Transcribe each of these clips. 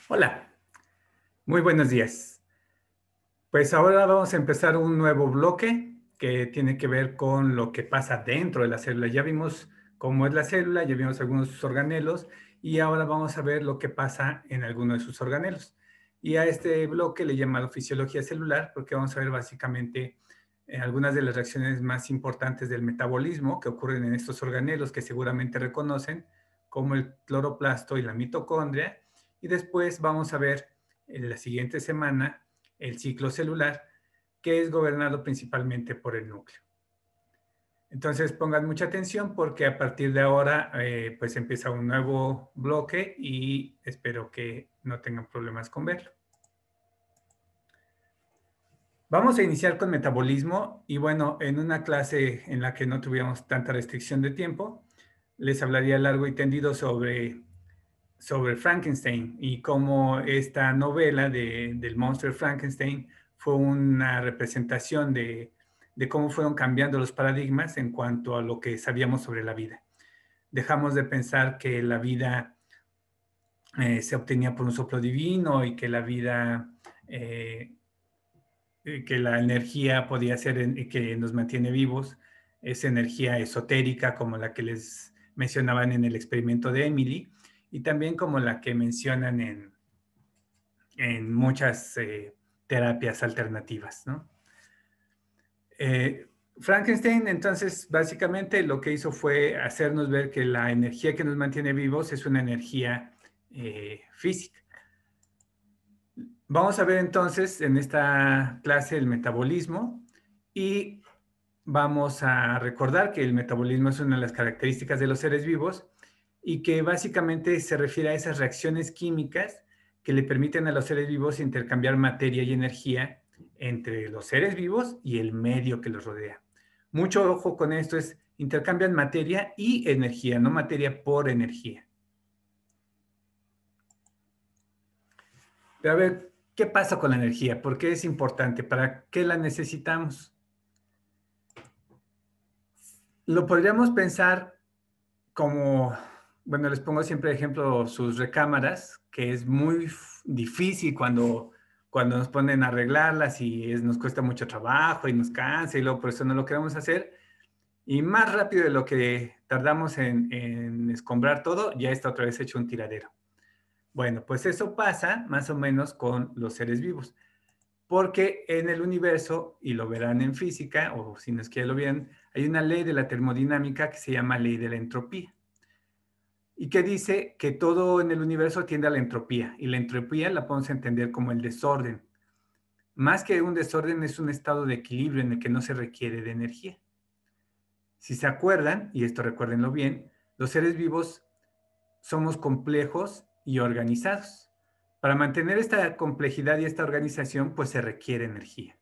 Hola, muy buenos días. Pues ahora vamos a empezar un nuevo bloque que tiene que ver con lo que pasa dentro de la célula. Ya vimos cómo es la célula, ya vimos algunos de sus organelos y ahora vamos a ver lo que pasa en alguno de sus organelos. Y a este bloque le he llamado fisiología celular porque vamos a ver básicamente algunas de las reacciones más importantes del metabolismo que ocurren en estos organelos que seguramente reconocen, como el cloroplasto y la mitocondria. Y después vamos a ver en la siguiente semana el ciclo celular, que es gobernado principalmente por el núcleo. Entonces pongan mucha atención porque a partir de ahora pues empieza un nuevo bloque y espero que no tengan problemas con verlo. Vamos a iniciar con metabolismo y bueno, en una clase en la que no tuviéramos tanta restricción de tiempo, les hablaría largo y tendido sobre Frankenstein y cómo esta novela del monstruo Frankenstein fue una representación de cómo fueron cambiando los paradigmas en cuanto a lo que sabíamos sobre la vida. Dejamos de pensar que la vida se obtenía por un soplo divino y que la vida, que la energía podía ser que nos mantiene vivos, esa energía esotérica como la que les mencionaban en el experimento de Emily y también como la que mencionan en muchas terapias alternativas, ¿no? Frankenstein, entonces, básicamente lo que hizo fue hacernos ver que la energía que nos mantiene vivos es una energía física. Vamos a ver entonces en esta clase el metabolismo y vamos a recordar que el metabolismo es una de las características de los seres vivos y que básicamente se refiere a esas reacciones químicas que le permiten a los seres vivos intercambiar materia y energía entre los seres vivos y el medio que los rodea. Mucho ojo con esto, es intercambian materia y energía, no materia por energía. Pero a ver, ¿qué pasa con la energía? ¿Por qué es importante? ¿Para qué la necesitamos? Lo podríamos pensar como, bueno, les pongo siempre de ejemplo sus recámaras, que es muy difícil cuando nos ponen a arreglarlas y nos cuesta mucho trabajo y nos cansa y luego por eso no lo queremos hacer. Y más rápido de lo que tardamos en escombrar todo, ya está otra vez hecho un tiradero. Bueno, pues eso pasa más o menos con los seres vivos, porque en el universo, y lo verán en física, o si no es que ya lo vieran, hay una ley de la termodinámica que se llama ley de la entropía y que dice que todo en el universo tiende a la entropía, y la entropía la podemos entender como el desorden. Más que un desorden, es un estado de equilibrio en el que no se requiere de energía. Si se acuerdan, y esto recuérdenlo bien, los seres vivos somos complejos y organizados. Para mantener esta complejidad y esta organización, pues se requiere energía.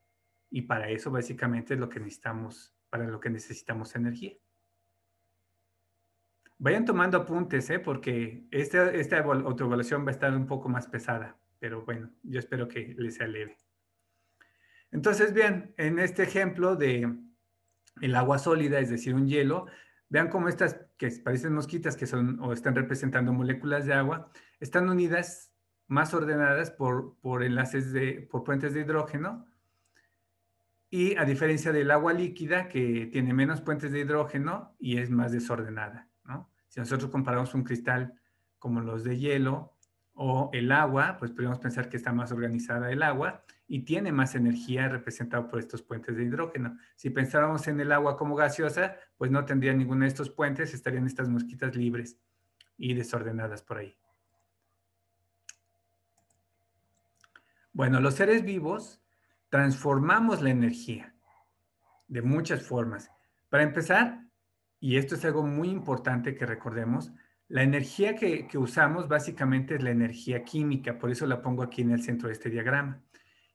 Y para eso básicamente es lo que necesitamos, para lo que necesitamos energía. Vayan tomando apuntes, porque esta autoevaluación va a estar un poco más pesada, pero bueno, yo espero que les sea leve. Entonces, bien, en este ejemplo de el agua sólida, es decir, un hielo, vean cómo estas que parecen mosquitas, que son o están representando moléculas de agua, están unidas más ordenadas por enlaces por puentes de hidrógeno, y a diferencia del agua líquida, que tiene menos puentes de hidrógeno y es más desordenada, ¿no? Si nosotros comparamos un cristal como los de hielo o el agua, pues podríamos pensar que está más organizada el agua y tiene más energía representada por estos puentes de hidrógeno. Si pensáramos en el agua como gaseosa, pues no tendría ninguno de estos puentes, estarían estas mosquitas libres y desordenadas por ahí. Bueno, los seres vivos transformamos la energía de muchas formas. Para empezar, y esto es algo muy importante que recordemos, la energía que usamos básicamente es la energía química, por eso la pongo aquí en el centro de este diagrama.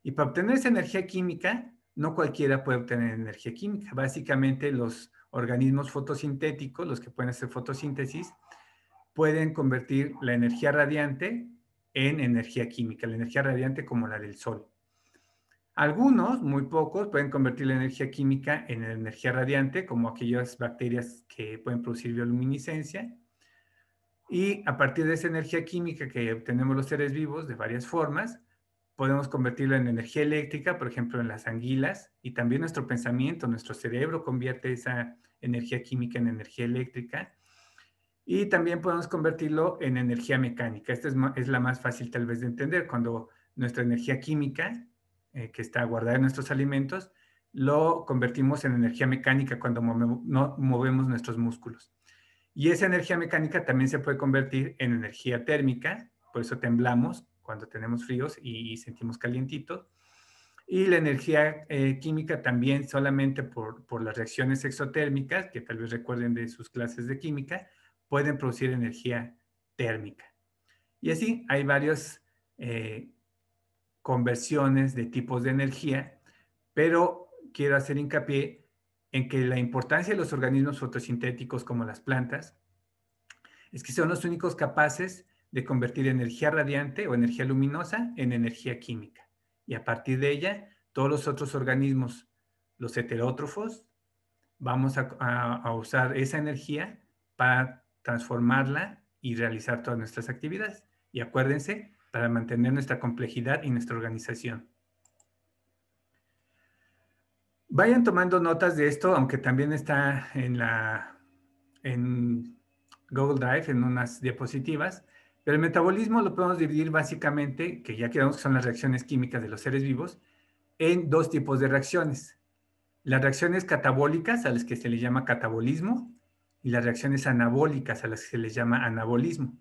Y para obtener esa energía química, no cualquiera puede obtener energía química. Básicamente los organismos fotosintéticos, los que pueden hacer fotosíntesis, pueden convertir la energía radiante en energía química, la energía radiante como la del sol. Algunos, muy pocos, pueden convertir la energía química en energía radiante, como aquellas bacterias que pueden producir bioluminiscencia. Y a partir de esa energía química que obtenemos los seres vivos de varias formas, podemos convertirlo en energía eléctrica, por ejemplo, en las anguilas, y también nuestro pensamiento, nuestro cerebro convierte esa energía química en energía eléctrica. Y también podemos convertirlo en energía mecánica. Esta es la más fácil tal vez de entender, cuando nuestra energía química, que está guardada en nuestros alimentos, lo convertimos en energía mecánica cuando movemos nuestros músculos. Y esa energía mecánica también se puede convertir en energía térmica, por eso temblamos cuando tenemos fríos y sentimos calientitos. Y la energía química también solamente por las reacciones exotérmicas, que tal vez recuerden de sus clases de química, pueden producir energía térmica. Y así hay varias conversiones de tipos de energía, pero quiero hacer hincapié en que la importancia de los organismos fotosintéticos como las plantas es que son los únicos capaces de convertir energía radiante o energía luminosa en energía química. Y a partir de ella, todos los otros organismos, los heterótrofos, vamos a usar esa energía para transformarla y realizar todas nuestras actividades. Y acuérdense, para mantener nuestra complejidad y nuestra organización. Vayan tomando notas de esto, aunque también está en Google Drive, en unas diapositivas. Pero el metabolismo lo podemos dividir básicamente, que ya quedamos que son las reacciones químicas de los seres vivos, en dos tipos de reacciones. Las reacciones catabólicas, a las que se les llama catabolismo, y las reacciones anabólicas, a las que se les llama anabolismo.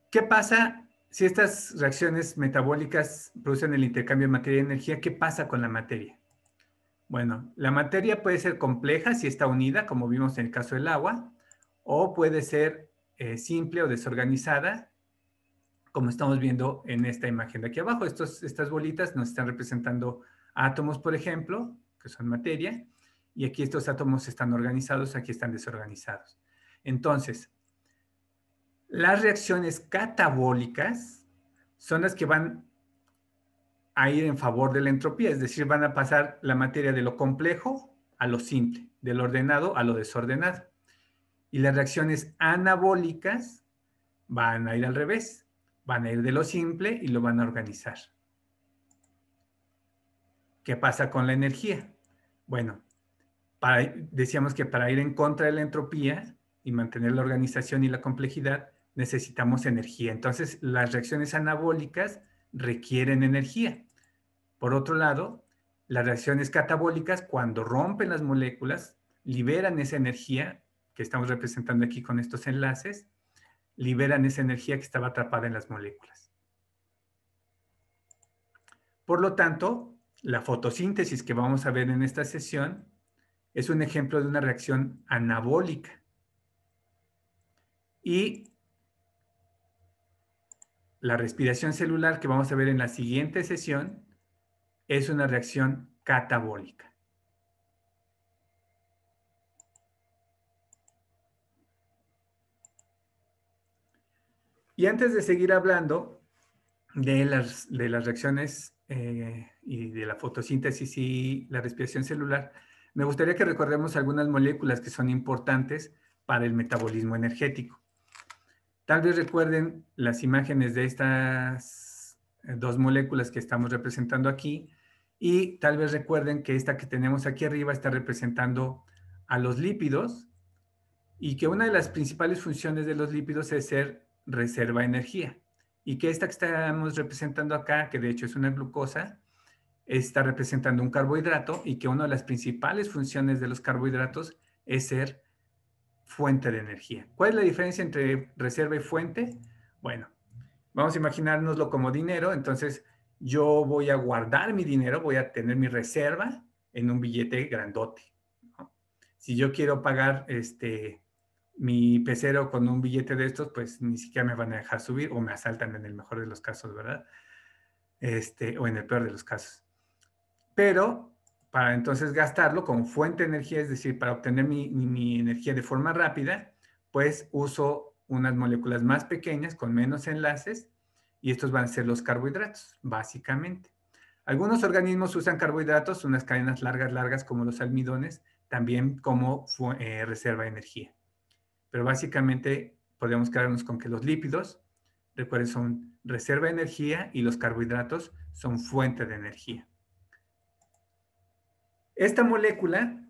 ¿Qué pasa si estas reacciones metabólicas producen el intercambio de materia y energía? ¿Qué pasa con la materia? Bueno, la materia puede ser compleja si está unida, como vimos en el caso del agua, o puede ser simple o desorganizada, como estamos viendo en esta imagen de aquí abajo. Estas bolitas nos están representando átomos, por ejemplo, que son materia, y aquí estos átomos están organizados, aquí están desorganizados. Entonces, las reacciones catabólicas son las que van a ir en favor de la entropía, es decir, van a pasar la materia de lo complejo a lo simple, del ordenado a lo desordenado. Y las reacciones anabólicas van a ir al revés, van a ir de lo simple y lo van a organizar. ¿Qué pasa con la energía? Bueno, decíamos que para ir en contra de la entropía y mantener la organización y la complejidad, necesitamos energía. Entonces, las reacciones anabólicas requieren energía. Por otro lado, las reacciones catabólicas, cuando rompen las moléculas, liberan esa energía que estamos representando aquí con estos enlaces, liberan esa energía que estaba atrapada en las moléculas. Por lo tanto, la fotosíntesis que vamos a ver en esta sesión es un ejemplo de una reacción anabólica. Y la respiración celular que vamos a ver en la siguiente sesión es una reacción catabólica. Y antes de seguir hablando de las reacciones y de la fotosíntesis y la respiración celular, me gustaría que recordemos algunas moléculas que son importantes para el metabolismo energético. Tal vez recuerden las imágenes de estas dos moléculas que estamos representando aquí y tal vez recuerden que esta que tenemos aquí arriba está representando a los lípidos y que una de las principales funciones de los lípidos es ser reserva de energía y que esta que estamos representando acá, que de hecho es una glucosa, está representando un carbohidrato y que una de las principales funciones de los carbohidratos es ser fuente de energía. ¿Cuál es la diferencia entre reserva y fuente? Bueno, vamos a imaginárnoslo como dinero, entonces yo voy a guardar mi dinero, voy a tener mi reserva en un billete grandote, ¿no? Si yo quiero pagar mi pecero con un billete de estos, pues ni siquiera me van a dejar subir o me asaltan en el mejor de los casos, ¿verdad? O en el peor de los casos. Pero para entonces gastarlo como fuente de energía, es decir, para obtener mi energía de forma rápida, pues uso unas moléculas más pequeñas con menos enlaces y estos van a ser los carbohidratos, básicamente. Algunos organismos usan carbohidratos, unas cadenas largas como los almidones, también como reserva de energía. pero básicamente podemos quedarnos con que los lípidos, recuerden, son reserva de energía y los carbohidratos son fuente de energía. Esta molécula,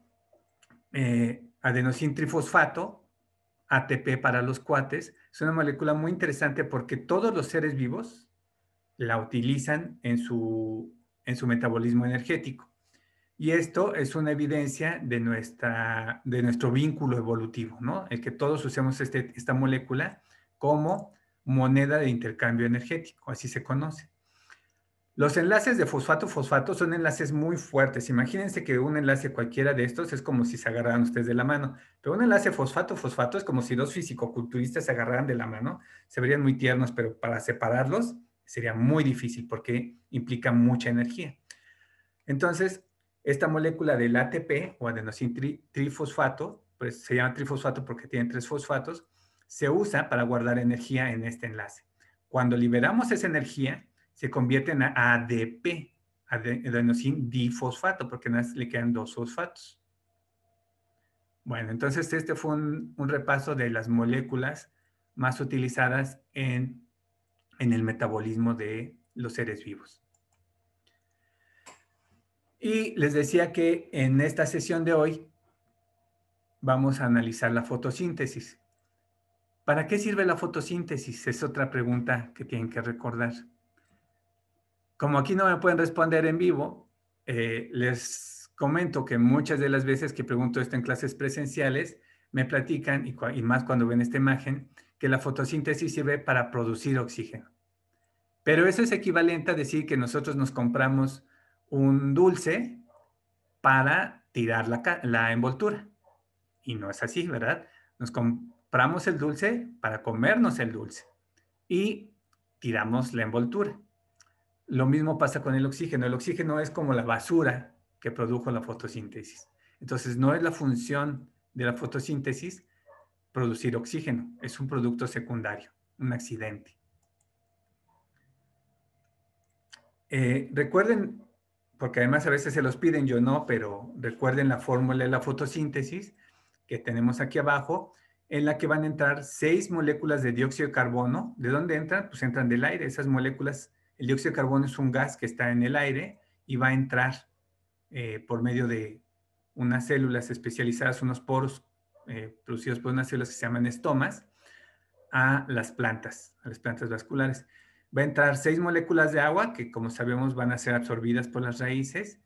adenosín trifosfato, ATP para los cuates, es una molécula muy interesante porque todos los seres vivos la utilizan en su metabolismo energético. Y esto es una evidencia de nuestro vínculo evolutivo, ¿no? El que todos usemos esta molécula como moneda de intercambio energético, así se conoce. Los enlaces de fosfato-fosfato son enlaces muy fuertes. Imagínense que un enlace cualquiera de estos es como si se agarraran ustedes de la mano, pero un enlace fosfato-fosfato es como si dos fisicoculturistas se agarraran de la mano. Se verían muy tiernos, pero para separarlos sería muy difícil porque implica mucha energía. Entonces, esta molécula del ATP o adenosín trifosfato, pues se llama trifosfato porque tiene 3 fosfatos, se usa para guardar energía en este enlace. Cuando liberamos esa energía, se convierte en ADP, adenosín difosfato, porque nada más le quedan 2 fosfatos. Bueno, entonces este fue un repaso de las moléculas más utilizadas en el metabolismo de los seres vivos. Y les decía que en esta sesión de hoy vamos a analizar la fotosíntesis. ¿Para qué sirve la fotosíntesis? Es otra pregunta que tienen que recordar. Como aquí no me pueden responder en vivo, les comento que muchas de las veces que pregunto esto en clases presenciales, me platican, y más cuando ven esta imagen, que la fotosíntesis sirve para producir oxígeno. Pero eso es equivalente a decir que nosotros nos compramos un dulce para tirar la envoltura. Y no es así, ¿verdad? Nos compramos el dulce para comernos el dulce y tiramos la envoltura. Lo mismo pasa con el oxígeno. El oxígeno es como la basura que produjo la fotosíntesis. Entonces, no es la función de la fotosíntesis producir oxígeno. Es un producto secundario, un accidente. Recuerden, porque además a veces se los piden, yo no, pero recuerden la fórmula de la fotosíntesis que tenemos aquí abajo, en la que van a entrar 6 moléculas de dióxido de carbono. ¿De dónde entran? Pues entran del aire. Esas moléculas, el dióxido de carbono es un gas que está en el aire y va a entrar por medio de unas células especializadas, unos poros producidos por unas células que se llaman estomas, a las plantas vasculares. Va a entrar 6 moléculas de agua que, como sabemos, van a ser absorbidas por las raíces,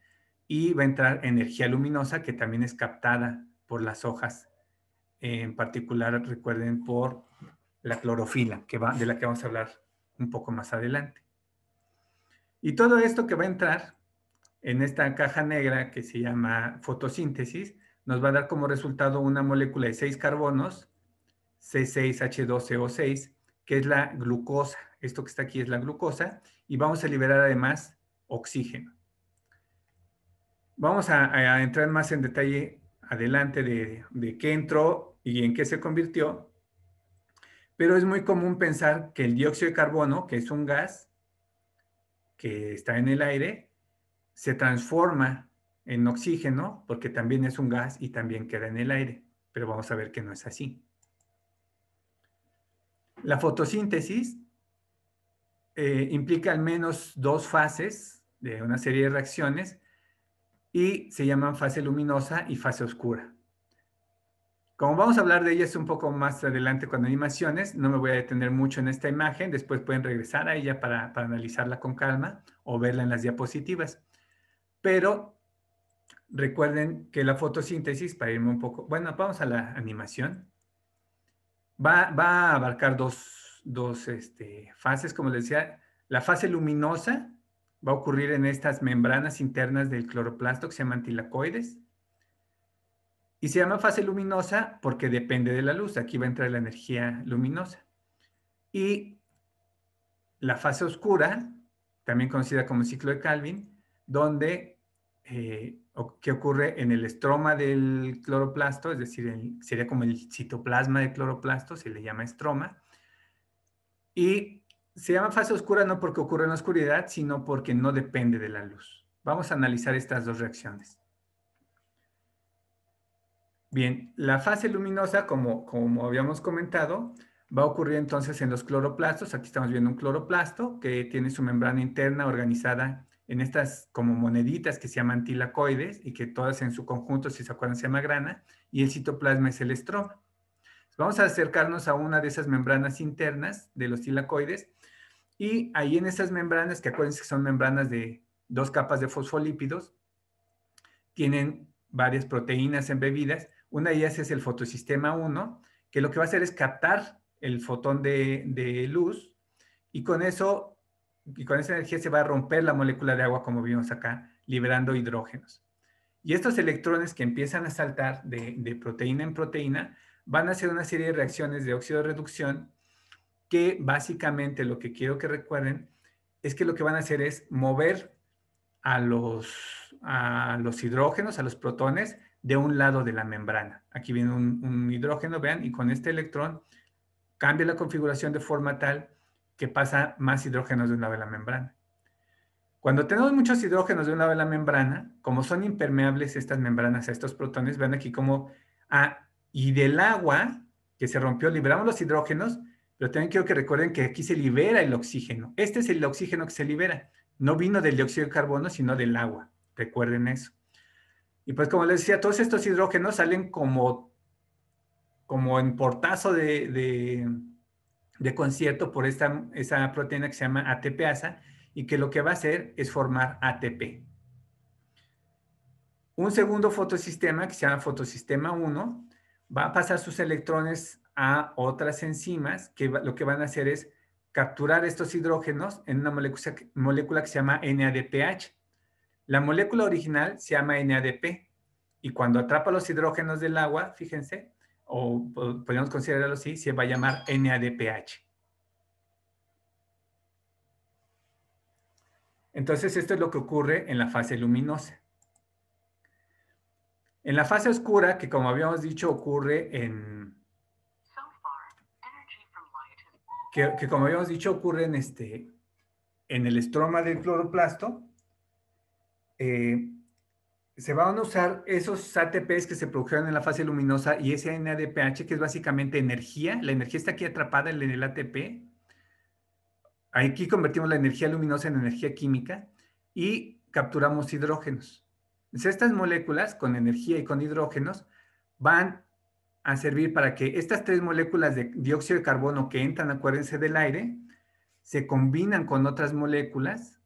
y va a entrar energía luminosa que también es captada por las hojas, en particular, recuerden, por la clorofila, de la que vamos a hablar un poco más adelante. Y todo esto que va a entrar en esta caja negra que se llama fotosíntesis, nos va a dar como resultado una molécula de 6 carbonos, C6H12O6, que es la glucosa. Esto que está aquí es la glucosa, y vamos a liberar además oxígeno. Vamos a entrar más en detalle adelante de qué entró y en qué se convirtió, pero es muy común pensar que el dióxido de carbono, que es un gas que está en el aire, se transforma en oxígeno porque también es un gas y también queda en el aire, pero vamos a ver que no es así. La fotosíntesis implica al menos 2 fases de una serie de reacciones y se llaman fase luminosa y fase oscura. Como vamos a hablar de ellas un poco más adelante con animaciones, no me voy a detener mucho en esta imagen. Después pueden regresar a ella para analizarla con calma o verla en las diapositivas. Pero recuerden que la fotosíntesis, para irme un poco, bueno, vamos a la animación, va a abarcar dos fases, como les decía. La fase luminosa va a ocurrir en estas membranas internas del cloroplasto que se llaman tilacoides. Y se llama fase luminosa porque depende de la luz. Aquí va a entrar la energía luminosa. Y la fase oscura, también conocida como ciclo de Calvin, donde que ocurre en el estroma del cloroplasto, es decir, sería como el citoplasma del cloroplasto, se le llama estroma. Y se llama fase oscura no porque ocurre en la oscuridad, sino porque no depende de la luz. Vamos a analizar estas dos reacciones. Bien, la fase luminosa, como habíamos comentado, va a ocurrir entonces en los cloroplastos. Aquí estamos viendo un cloroplasto que tiene su membrana interna organizada en estas como moneditas que se llaman tilacoides y que todas en su conjunto, si se acuerdan, se llama grana, y el citoplasma es el estroma. Vamos a acercarnos a una de esas membranas internas de los tilacoides y ahí en esas membranas, que acuérdense que son membranas de 2 capas de fosfolípidos, tienen varias proteínas embebidas. Una de ellas es el fotosistema 1, que lo que va a hacer es captar el fotón de luz y con eso, y con esa energía se va a romper la molécula de agua, como vimos acá, liberando hidrógenos. Y estos electrones que empiezan a saltar de proteína en proteína van a hacer una serie de reacciones de óxido de reducción que básicamente lo que quiero que recuerden es que lo que van a hacer es mover a los hidrógenos, a los protones, de un lado de la membrana. Aquí viene un hidrógeno, vean, y con este electrón cambia la configuración de forma tal que pasa más hidrógenos de un lado de la membrana. Cuando tenemos muchos hidrógenos de un lado de la membrana, como son impermeables estas membranas a estos protones, vean aquí como, y del agua que se rompió, liberamos los hidrógenos, pero también quiero que recuerden que aquí se libera el oxígeno. Este es el oxígeno que se libera. No vino del dióxido de carbono, sino del agua. Recuerden eso. Y pues como les decía, todos estos hidrógenos salen como en portazo de concierto por esa proteína que se llama ATPasa y que lo que va a hacer es formar ATP. Un segundo fotosistema que se llama fotosistema 1 va a pasar sus electrones a otras enzimas que lo que van a hacer es capturar estos hidrógenos en una molécula que se llama NADPH. La molécula original se llama NADP y cuando atrapa los hidrógenos del agua, fíjense, o podemos considerarlo así, se va a llamar NADPH. Entonces, esto es lo que ocurre en la fase luminosa. En la fase oscura, que como habíamos dicho ocurre como habíamos dicho ocurre en el estroma del cloroplasto, se van a usar esos ATPs que se produjeron en la fase luminosa y ese NADPH, que es básicamente energía. La energía está aquí atrapada en el ATP. Aquí convertimos la energía luminosa en energía química y capturamos hidrógenos. Entonces, estas moléculas con energía y con hidrógenos van a servir para que estas 3 moléculas de dióxido de carbono que entran, acuérdense, del aire, se combinan con otras moléculas,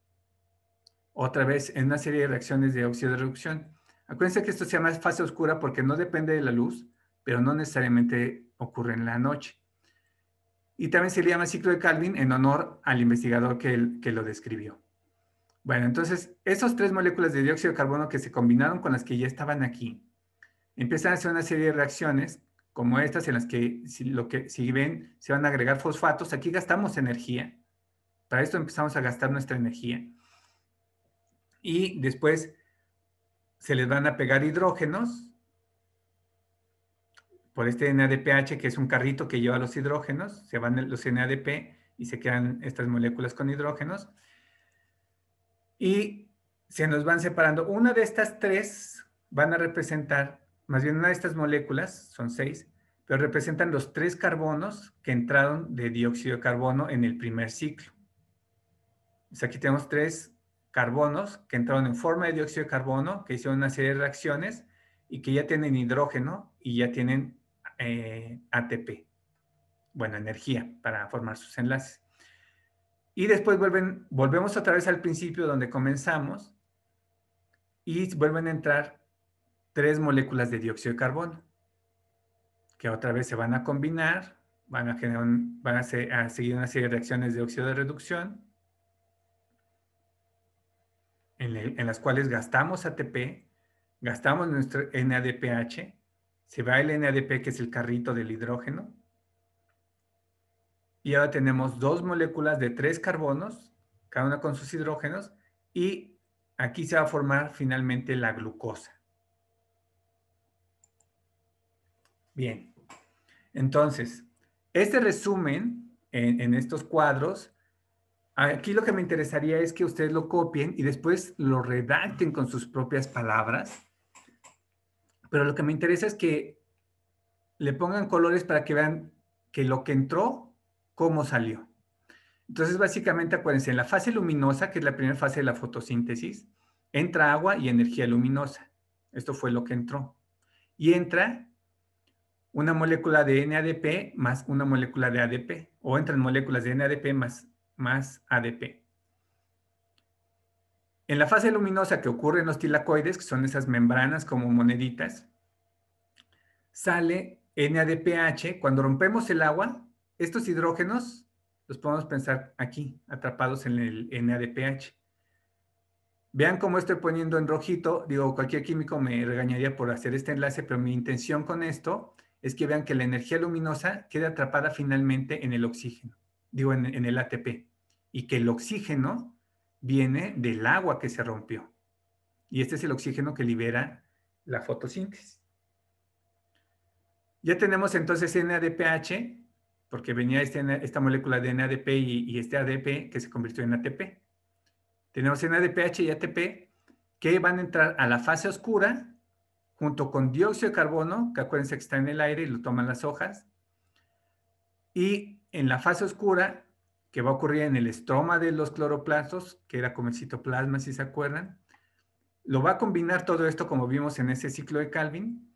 otra vez en una serie de reacciones de óxido de reducción. Acuérdense que esto se llama fase oscura porque no depende de la luz, pero no necesariamente ocurre en la noche. Y también se le llama ciclo de Calvin en honor al investigador que lo describió. Bueno, entonces, esas 3 moléculas de dióxido de carbono que se combinaron con las que ya estaban aquí, empiezan a hacer una serie de reacciones como estas en las que, si ven, se van a agregar fosfatos. Aquí gastamos energía. Para esto empezamos a gastar nuestra energía. Y después se les van a pegar hidrógenos por este NADPH, que es un carrito que lleva los hidrógenos. Se van los NADP y se quedan estas moléculas con hidrógenos. Y se nos van separando. Una de estas 3 van a representar, más bien una de estas moléculas, son 6, pero representan los 3 carbonos que entraron de dióxido de carbono en el primer ciclo. Entonces aquí tenemos 3 carbonos que entraron en forma de dióxido de carbono, que hicieron una serie de reacciones y que ya tienen hidrógeno y ya tienen ATP. Bueno, energía para formar sus enlaces. Y después volvemos otra vez al principio donde comenzamos y vuelven a entrar 3 moléculas de dióxido de carbono, que otra vez se van a combinar, van a seguir una serie de reacciones de óxido de reducción, en las cuales gastamos ATP, gastamos nuestro NADPH, se va el NADP, que es el carrito del hidrógeno, y ahora tenemos 2 moléculas de 3 carbonos, cada una con sus hidrógenos, y aquí se va a formar finalmente la glucosa. Bien, entonces, este resumen en estos cuadros, aquí lo que me interesaría es que ustedes lo copien y después lo redacten con sus propias palabras, pero lo que me interesa es que le pongan colores para que vean que lo que entró, cómo salió. Entonces, básicamente, acuérdense, en la fase luminosa, que es la primera fase de la fotosíntesis, entra agua y energía luminosa. Esto fue lo que entró. Y entra una molécula de NADP más una molécula de ADP, o entran moléculas de NADP más ADP. En la fase luminosa que ocurre en los tilacoides, que son esas membranas como moneditas, sale NADPH. Cuando rompemos el agua, estos hidrógenos los podemos pensar aquí, atrapados en el NADPH. Vean cómo estoy poniendo en rojito. Digo, cualquier químico me regañaría por hacer este enlace, pero mi intención con esto es que vean que la energía luminosa queda atrapada finalmente en el oxígeno, digo, en el ATP, y que el oxígeno viene del agua que se rompió. Y este es el oxígeno que libera la fotosíntesis. Ya tenemos entonces NADPH, porque venía esta molécula de NADP y este ADP que se convirtió en ATP. Tenemos NADPH y ATP que van a entrar a la fase oscura junto con dióxido de carbono, que acuérdense que está en el aire y lo toman las hojas. Y en la fase oscura, que va a ocurrir en el estroma de los cloroplastos, que era como el citoplasma, si se acuerdan, lo va a combinar todo esto como vimos en ese ciclo de Calvin,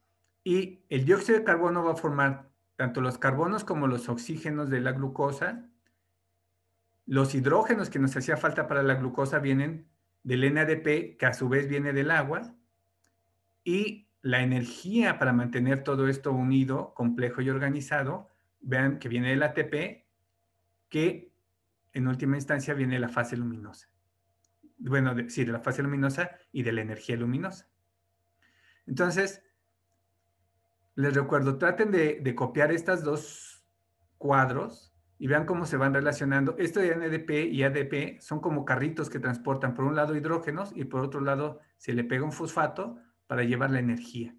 y el dióxido de carbono va a formar tanto los carbonos como los oxígenos de la glucosa. Los hidrógenos que nos hacía falta para la glucosa vienen del NADP, que a su vez viene del agua, y la energía para mantener todo esto unido, complejo y organizado, vean que viene del ATP, que en última instancia viene de la fase luminosa. Bueno, sí, de la fase luminosa y de la energía luminosa. Entonces, les recuerdo, traten de copiar estos dos cuadros y vean cómo se van relacionando. Esto de NADP y ADP son como carritos que transportan por un lado hidrógenos y por otro lado se le pega un fosfato para llevar la energía.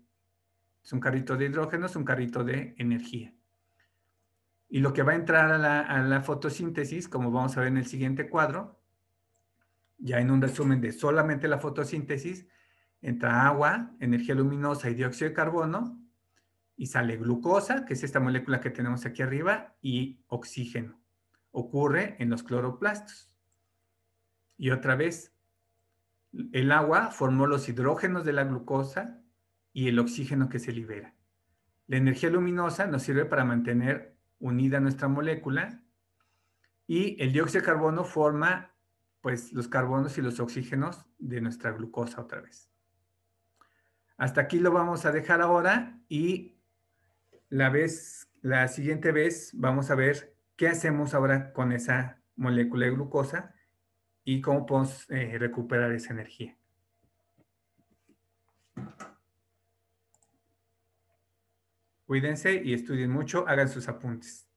Es un carrito de hidrógenos, un carrito de energía. Y lo que va a entrar a la fotosíntesis, como vamos a ver en el siguiente cuadro, ya en un resumen de solamente la fotosíntesis, entra agua, energía luminosa y dióxido de carbono, y sale glucosa, que es esta molécula que tenemos aquí arriba, y oxígeno. Ocurre en los cloroplastos. Y otra vez, el agua formó los hidrógenos de la glucosa y el oxígeno que se libera. La energía luminosa nos sirve para mantener unida nuestra molécula y el dióxido de carbono forma pues los carbonos y los oxígenos de nuestra glucosa otra vez. Hasta aquí lo vamos a dejar ahora y la siguiente vez vamos a ver qué hacemos ahora con esa molécula de glucosa y cómo podemos recuperar esa energía. Cuídense y estudien mucho, hagan sus apuntes.